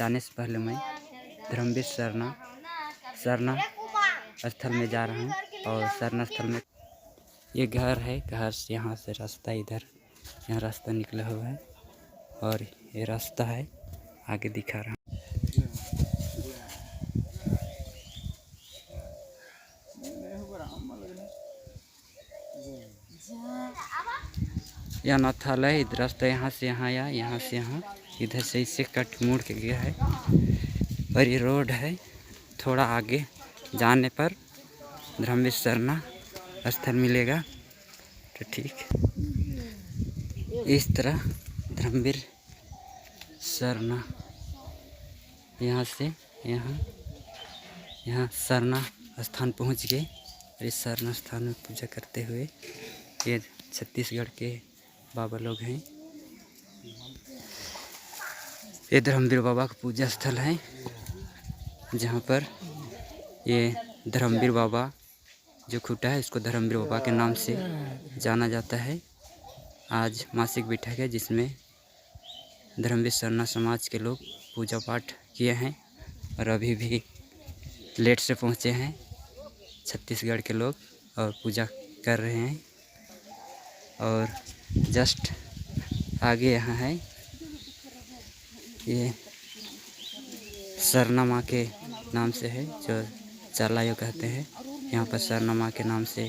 बताने से पहले मैं धर्मवीर सरना स्थल में जा रहा हूँ। और सरना स्थल में ये घर है, घर से यहाँ से रास्ता इधर, यहाँ रास्ता निकला हुआ है और ये रास्ता है, आगे दिखा रहा हूँ। यह अनाथालय, रास्ता यहाँ से यहाँ आया, यहाँ से यहाँ, इधर से इससे कट मुड़ के गया है और ये रोड है। थोड़ा आगे जाने पर धर्मवीर सरना स्थल मिलेगा। तो ठीक इस तरह धर्मवीर सरना, यहाँ से यहाँ सरना स्थान पहुँच गए। और इस सरना स्थान में पूजा करते हुए ये छत्तीसगढ़ के बाबा लोग हैं। ये धर्मवीर बाबा का पूजा स्थल है, जहाँ पर ये धर्मवीर बाबा जो खूटा है इसको धर्मवीर बाबा के नाम से जाना जाता है। आज मासिक बैठक है जिसमें धर्मवीर सरना समाज के लोग पूजा पाठ किए हैं और अभी भी लेट से पहुँचे हैं छत्तीसगढ़ के लोग और पूजा कर रहे हैं। और जस्ट आगे यहाँ है ये सरना माँ के नाम से है, जो चालायो कहते हैं। यहाँ पर सरना माँ के नाम से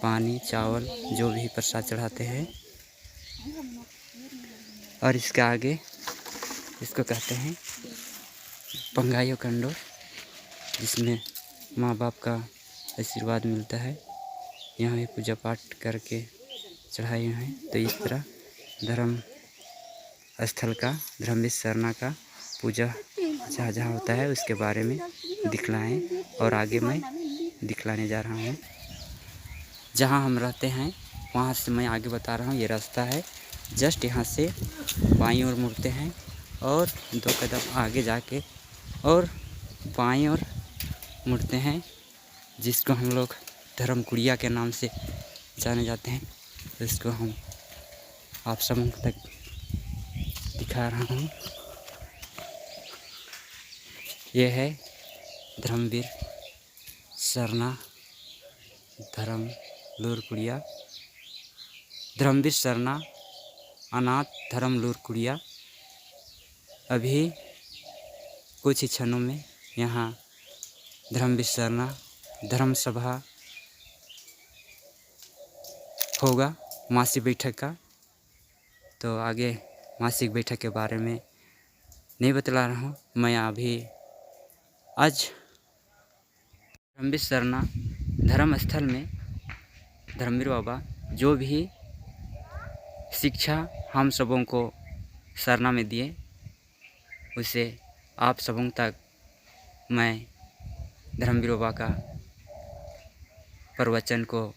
पानी चावल जो भी प्रसाद चढ़ाते हैं। और इसके आगे इसको कहते हैं पंगायो कंडो, जिसमें माँ बाप का आशीर्वाद मिलता है। यहाँ भी पूजा पाठ करके चढ़ाए हैं। तो इस तरह धर्म स्थल का, धर्मवीर सरना का पूजा जहाँ जहाँ होता है उसके बारे में दिखलाएं। और आगे मैं दिखलाने जा रहा हूँ। जहाँ हम रहते हैं वहाँ से मैं आगे बता रहा हूँ। ये रास्ता है, जस्ट यहाँ से बाईं ओर मुड़ते हैं और 2 कदम आगे जाके और बाईं ओर मुड़ते हैं, जिसको हम लोग धर्मकुड़िया के नाम से जाने जाते हैं। तो इसको हम आप समूह तक दिखा रहा हूँ। यह है धर्मवीर सरना लूरकुड़िया, धर्मवीर सरना अनाथ धर्म लूरकुड़िया। अभी कुछ ही क्षणों में यहाँ धर्मवीर सरना धर्म सभा होगा, मासिक बैठक का। तो आगे मासिक बैठक के बारे में नहीं बतला रहा हूँ मैं। अभी आज धर्मवीर सरना धर्म स्थल में धर्मवीर बाबा जो भी शिक्षा हम सबों को सरना में दिए, उसे आप सबों तक मैं धर्मवीर बाबा का प्रवचन को,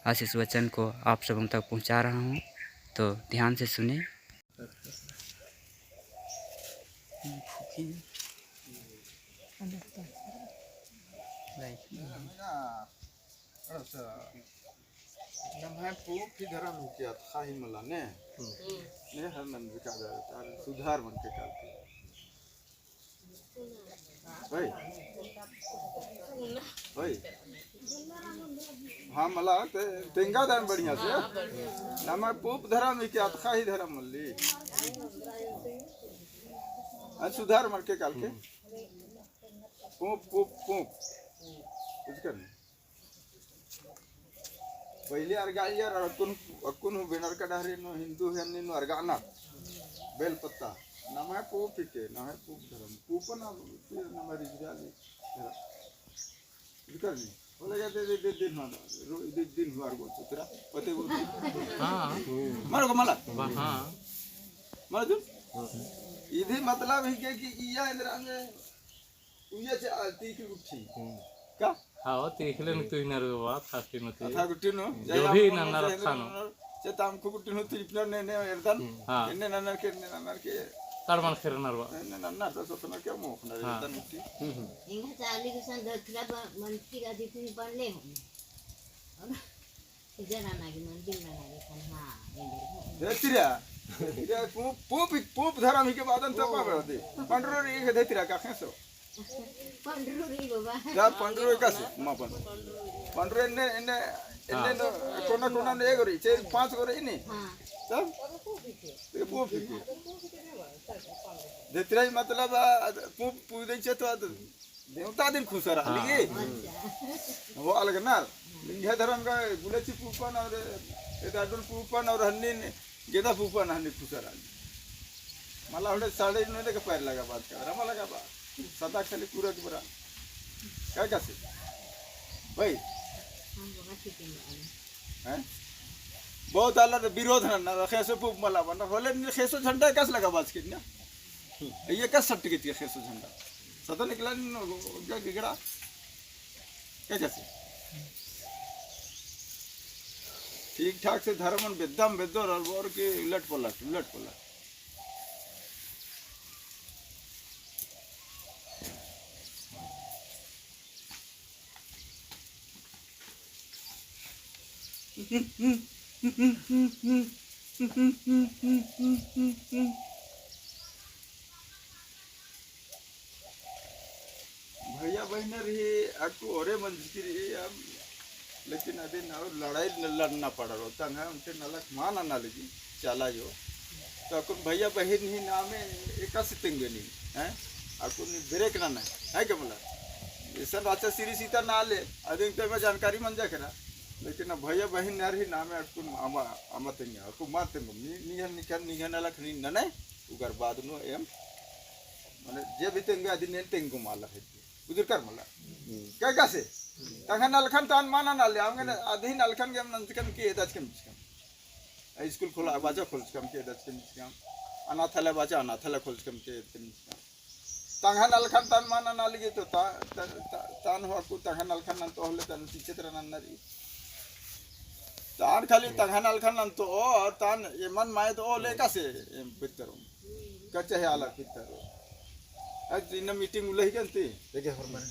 आशीष वचन को आप सबों तक पहुंचा रहा हूं। तो ध्यान से सुने। नमः पूप की धर्म किया था ही मला ने हर नंद का सुधार मन के कालते भाई भाई हाँ मला तेंगा दान बढ़िया से नमः पूप धर्म किया था ही धर्म मल्ली सुधार मन के काल के पूप पूप पूप कुछ करने पहले अर्गा यार अकुन बेनर का डहरे नो हिंदू है नो अर्गाना बेल पत्ता नाम है पूप के नाम है पूप धर्म पूपन नाम रिजगाली धर्म करनी बोले जाते दिन हुआ अर्गो तेरा पते बोल हां मारो मला हां मारो जो इधे मतलब है कि इया इंद्रा में उया से आती की उठी का हाँ तीखले न तू इनर बात खाती न तू था गुट्टी नो जो भी नन्ना रखा नो से ताम को गुट्टी नो तीपना ने एरदन ने नन्ना के तारमान खेर नरवा ने नन्ना तो सतना क्या मोख न एरदन गुट्टी इंगा चाली के संग धरथिला मंत्री का दीपनी पड़ले हो जरा ना के मंदिर ना के हां धरथिला ये पूप धरम ही के बादन तो पा दे पंडरो रे के देतिरा का खेसो पंडरूरी बाबा या पंडरो का से मापन पंडरो ने कोना ने गोरी 4-5 गोरी इने हाँ तब ये पूप देतिरा मतलब पूप दे छे तो देवता दिन खुश रहा लिए वो अलग ना लिंगा धर्म का गुलेची पूपन और एदाडुल पूपन और हन्नी गेदा पूपन हन्नी खुश रहा मला हडे साडे ने के पैर लगा बात कर मला लगा बा सदा खाली पूरा के बरा काय का से भाई हम बाबा ठीक है हैं बहुत अलग विरोध ना खेसो पूप मला बना होले खेसो झंडा कस लगा बात के ना ये कस सर्टिफिकेट के खेसो झंडा सदा निकला क्या गिगड़ा क्या कैसे ठीक ठाक से धर्मन बेदम बेदर और के उलट पलट भैया बहन रही आपको औरे मंजिल रही अब लेकिन अभी ना लड़ाई लड़ना पड़ रहा होता है उनसे नलक मान आना लगी चला जो तो आपको भैया बहन ही नाम एक सितेंगे नहीं हैं आपको ब्रेक ना है क्या बोला ये सब अच्छा सीरी सीता ना ले अधिक तो मैं जानकारी मन जा करा लेकिन भैया बहन ना रही नाम है आपको आमा तेंगे आपको मारते निहन निकल निहन अलग नहीं ना नहीं उगर बाद नो एम माने जे भी तेंगे आदि ने तेंगो माला है उधर कर मला क्या कैसे तंगन नलखन तान माना नाले हमने आधी नलखन के नंदकन के दच के मिचकम स्कूल खोला बाजा खोल्स कम के दच के मिचकम अनाथालय बाजा अनाथालय खोल्स कम के मिचकम तंगन नलखन तान माना नाले तो तान हो को तंगन नलखन नंतो होले तन चित्र नन्नरी तान खाली तंगन नलखन नंतो और तान ये मन माय तो ले कैसे पितरो कच्चे है अलग पितरो आज इन मीटिंग उलही करती देखिए फरमाने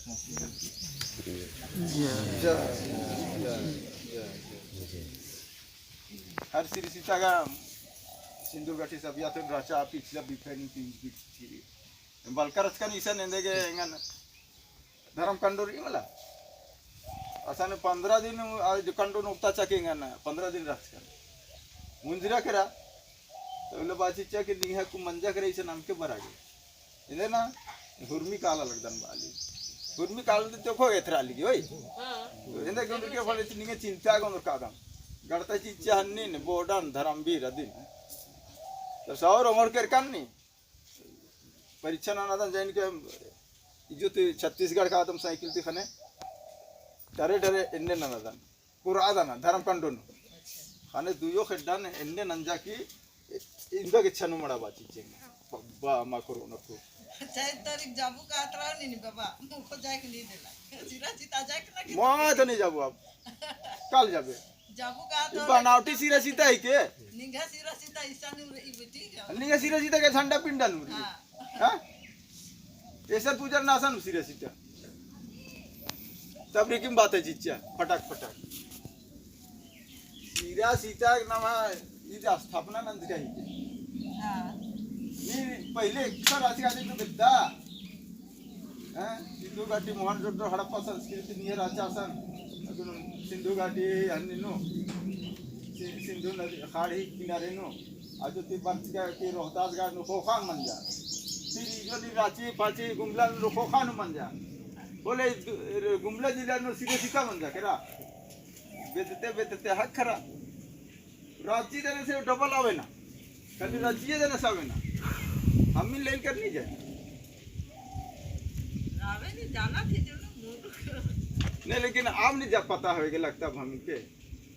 हर सिरी सीता का सिंदूर गाठी सब या तो राचा पिछला बिफेनी थी बलकर का निशान नेंदे के इंगन धर्म कंडोरी मला असा ने 15 दिन आज कंडो नोक्ता चकेंगे ना 15 दिन रख कर मुंजरा करा तो लो बाची चा के निहा को मंजा करे इसे नाम के बरागे इधर ना हुर्मी काला लगदन वाली हुर्मी काला तो खो एथरा लिगी ओई हां इंदे गुंड के फले निगे चिंता गोंद कादम गड़ता चिच्चा हन्नी ने बोडन धर्मवीर अदिन तो सौर उमर कर कन्नी परीक्षा ना ना जैन के जो तो छत्तीसगढ़ का आदम साइकिल थी खने डरे डरे इन्ने ननदन पूरा आदन धर्म कंडोन खाने दुयो खड्डन इन्ने नंजा की इंदो के छनु मड़ा बाची चेंगे बा मा करो न को 4 तारीख जाबू का आतरा नहीं बाबा मुको जाए के नहीं देला सिरा सीता जाए के ना मैं तो नहीं जाबू अब कल जाबे जाबू का आतरा बनावटी सिरा सीता है के निंगा सिरा सीता ईशानी ई बेटी का निंगा सिरा सीता के ठंडा पिंडा नूरी हां ऐसा पूजा नासन सिरा सीता तब रिकिम बात है चिच्चा फटाक फटाक सिरा सीता नाम ये स्थापना नंद का ही हां नहीं पहले सर आज का दिन तो बिद्दा हैं सिंधु घाटी मोहन जोड़ो हड़प्पा संस्कृति नियर आचासन सिंधु घाटी अन्निनो सिंधु नदी खाड़ी किनारे नो आज तो बंच का के रोहतास घाट नो खोखान मन जा फिर जो दी रांची पाची गुमला नो खोखान मन जा बोले गुमला जिला नो सीधे सीधा मन जा केरा बेतते हक खरा रांची देने से डबल आवे ना खाली रांची देने से आवे ना हम ही लेन कर नहीं जाए आवे नहीं जाना थी जो नहीं लेकिन आप नहीं जा पता होगा लगता हम के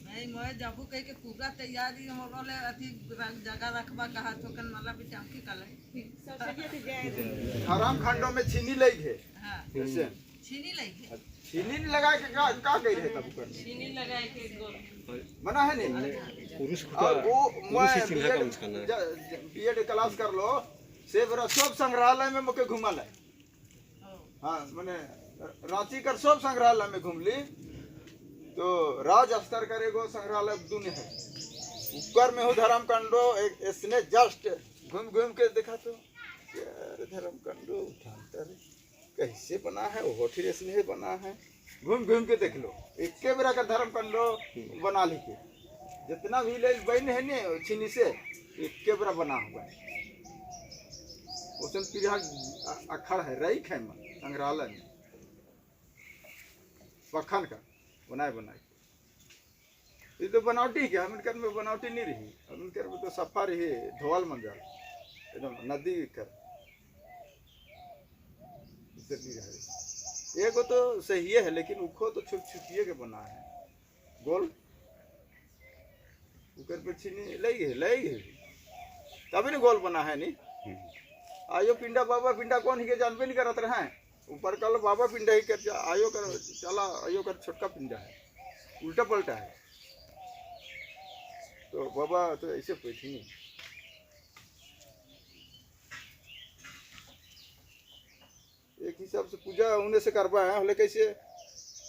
नहीं मैं जाबू कह के पूरा तैयारी हम बोले अथी जगह रखबा कहा थोकन वाला भी चाकी कल हराम खंडों में छीनी लई है हां कैसे छीनी लगी छीनी लगा के का कह रहे तब कर छीनी लगा के बना है नहीं पुरुष का वो मैं बीएड क्लास कर लो से बरा सब संग्रहालय में मके घुमा ले हां माने रांची कर सब संग्रहालय में घूम ली तो राज स्तर करेगो संग्रहालय दुनिया है ऊपर में हो धर्म कंडो इसने जस्ट घूम घूम के देखा तो यार धर्म कंडो उठाता रे कैसे बना है वो ठीक इसने बना है घूम घूम के देख लो एक के बेरा का धर्म कंडो बना ली के जितना भी ले बन है ने छीनी से एक के बेरा बना हुआ है उसमें पीढ़ा अखड़ है रही है संग्रहालय में पखन का बनाए बनाए ये तो बनावटी क्या अम्बेडकर में बनावटी नहीं रही अम्बेडकर में तो सफा रही धोवाल मंगल एकदम नदी कर एक तो सही है लेकिन उखो तो छुप छुपिए के बना है गोल ऊपर पे छीनी ले गए तभी नहीं गोल बना है नहीं आयो पिंडा बाबा पिंडा कौन ही के जानबे नहीं करत रहे ऊपर कल बाबा पिंडा ही कर आयो कर चला आयो कर छोटका पिंडा है उल्टा पलटा है तो बाबा तो ऐसे बैठी नहीं एक हिसाब से पूजा उन्हें से करवा है हले कैसे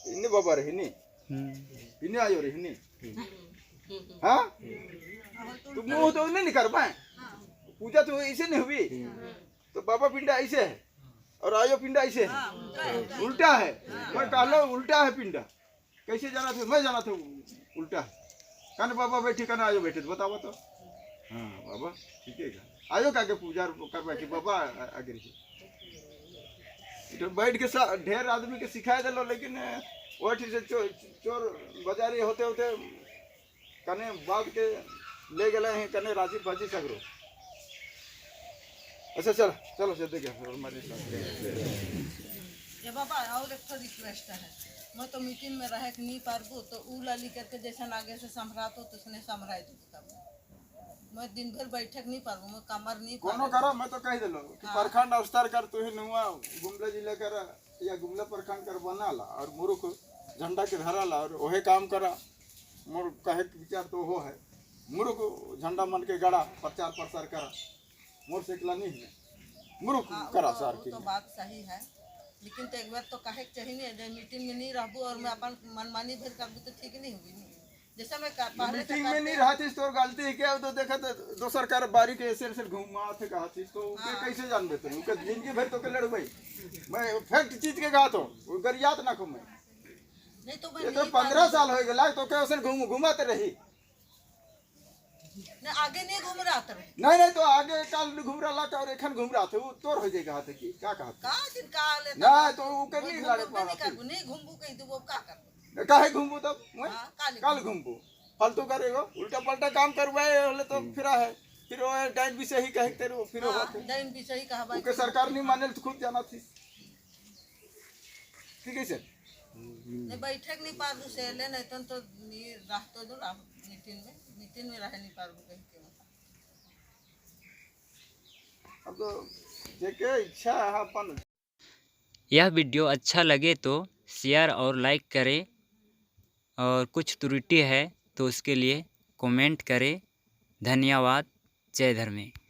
इन्हें बाबा रही नहीं इन्हें आयो रही नहीं हाँ तो मुँह तो नहीं कर पाए पूजा तो ऐसे नहीं हुई तो बाबा पिंडा ऐसे है और आयो पिंडा ऐसे है उल्टा है मैं कहलो उल्टा है पिंडा कैसे जाना था मैं जाना था उल्टा है कन बाबा बैठे कन आयो बैठे तो बताओ तो हाँ बाबा ठीक है आयो का के पूजा कर बैठे बाबा आगे तो बैठ के ढेर आदमी के सिखाए दिलो लेकिन वो ठीक से चोर बाजारी होते होते कने बाप के ले गए हैं कने राजी फाजी सगरो अच्छा चलो चलो से देखे हमारे ये बाबा और एक रिक्वेस्ट है मैं तो मीटिंग में रह नहीं पारबू तो ऊ लाली करके जैसा आगे से संभरात हो तो उसने संभराई दूँ मैं दिन भर बैठक नहीं पारबू मैं कमर नहीं कोनो करो मैं तो कह दिलो कि प्रखंड अवस्तर कर तू ही नुआ गुमला जिले कर या गुमला प्रखंड कर बना ला और मुरुख झंडा के धरा ला और ओहे काम करा मोर कहे विचार तो हो है मुरुख झंडा मन के गड़ा प्रचार प्रसार करा मोर सेकला नहीं है मुरुख करा सार की तो बात सही है लेकिन तो एक बार तो कहे चाहिए नहीं मीटिंग में नहीं रहबू और मैं अपन मनमानी भर करबू तो ठीक नहीं होगी जैसा मैं मीटिंग में नहीं रहती तो गलती है क्या तो देखा तो दो सरकार बारी के ऐसे घूमा थे कहा थी तो कैसे जान देते हैं उनका जिंदगी भर तो के लड़ भाई मैं फैक्ट चीज के कहा तो गरियात ना मैं नहीं तो ये तो 15 साल हो गया तो क्या उसे घुमाते रही नहीं आगे नहीं घूम रहा था नहीं तो आगे कल घूम रहा था और एखन घूम रहा था वो तोर हो जाएगा हाथ की क्या कहा का दिन का ले ना तो वो कर नहीं लड़े नहीं घूमबू कहीं तो वो का कर काहे घूमबू तब मैं काले कल घूमबू फालतू करेगो उल्टा पलटा काम करवाए होले तो फिरा है फिर वो डाइन भी सही कहे तेरे फिर हो डाइन भी सही कहा भाई के सरकार नहीं माने तो खुद जाना थी ठीक है सर नहीं बैठक नहीं पारबू से ले नहीं तो नहीं रह तो जो मीटिंग में रह नहीं पारबू कहीं के अब तो जेके इच्छा है अपन यह वीडियो अच्छा लगे तो शेयर और लाइक करें और कुछ त्रुटि है तो उसके लिए कमेंट करें। धन्यवाद। जय धर्मे।